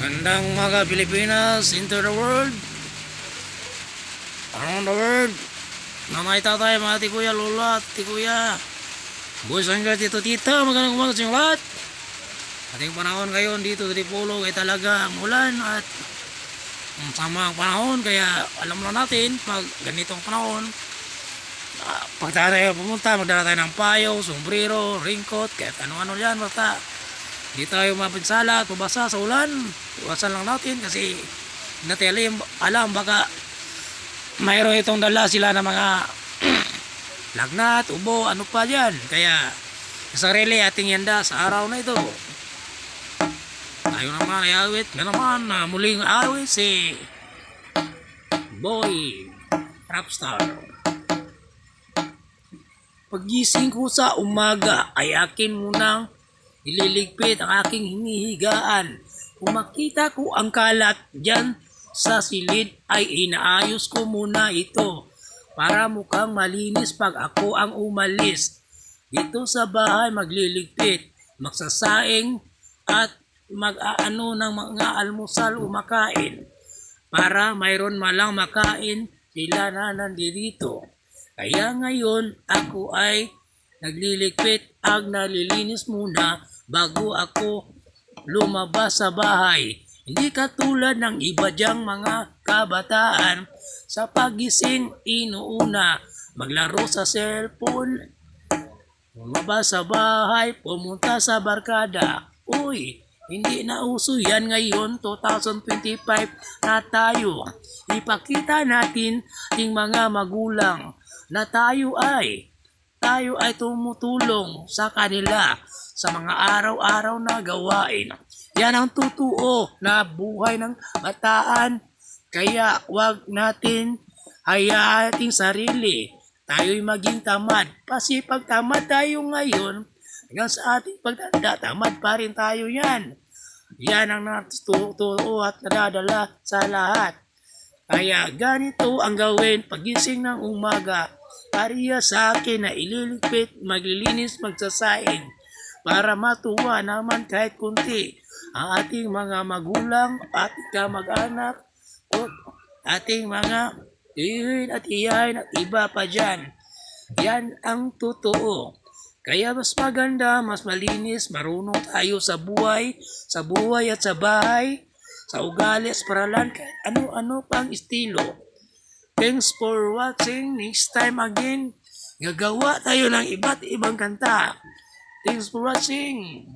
Gandang mga Pilipinas into the world, around the world. Mamay tatay, mga tikuya, lola, tikuya, boys hanggang tito tita, magandang umaga sa inyo lahat. Ating panahon ngayon dito sa Dipolog ay talaga ulan at sama ang panahon, kaya alam na natin pag ganitong panahon, pag tayo pumunta, magdala tayo ng payo, sombrero, raincoat, kahit ano-ano yan, basta di tayo mapinsala at mabasa sa ulan. Iwasan lang natin kasi hindi natin alam baka mayroon itong dala sila ng mga lagnat, ubo, ano pa dyan. Kaya sa sarili ating yanda sa araw na ito. Tayo naman ay awit na naman na muling awit si Boy Rapstar. Paggising ko sa umaga ay akin munang nililigpit ang aking hinihigaan. Kung makita ko ang kalat dyan sa silid ay inaayos ko muna ito para mukhang malinis pag ako ang umalis. Dito sa bahay magliligpit, magsasaing at mag-aano ng mga almusal o makain para mayroon malang makain sila na nandito. Kaya ngayon ako ay nagliligpit at nalilinis muna bago ako lumabas sa bahay. Hindi katulad ng iba dyang mga kabataan sa pagising inuuna maglaro sa cellphone, lumabas sa bahay, pumunta sa barkada. Uy, hindi na uso yan ngayon, 2025 na tayo. Ipakita natin ting mga magulang na tayo ay tumutulong sa kanila sa mga araw-araw na gawain. Yan ang totoo na buhay ng bataan. Kaya wag natin hayaan ating sarili tayo'y maging tamad. Kasi pag tamad tayo ngayon, hanggang sa ating pagtanda, tamad pa rin tayo yan. Yan ang natutuo at nadadala sa lahat. Kaya ganito ang gawin pagising ng umaga. Pariya sa akin na ililigpit, maglilinis, magsasaing para matuwa naman kahit kunti ang ating mga magulang, ating kamag-anak, o ating mga tiyin at iyayin at iba pa dyan. Yan ang totoo. Kaya mas maganda, mas malinis, marunong tayo sa buhay at sa bahay, sa ugali, sa paralan, kahit ano-ano pang estilo. Thanks for watching. Next time again, gagawa tayo ng iba't ibang kanta. Thanks for watching.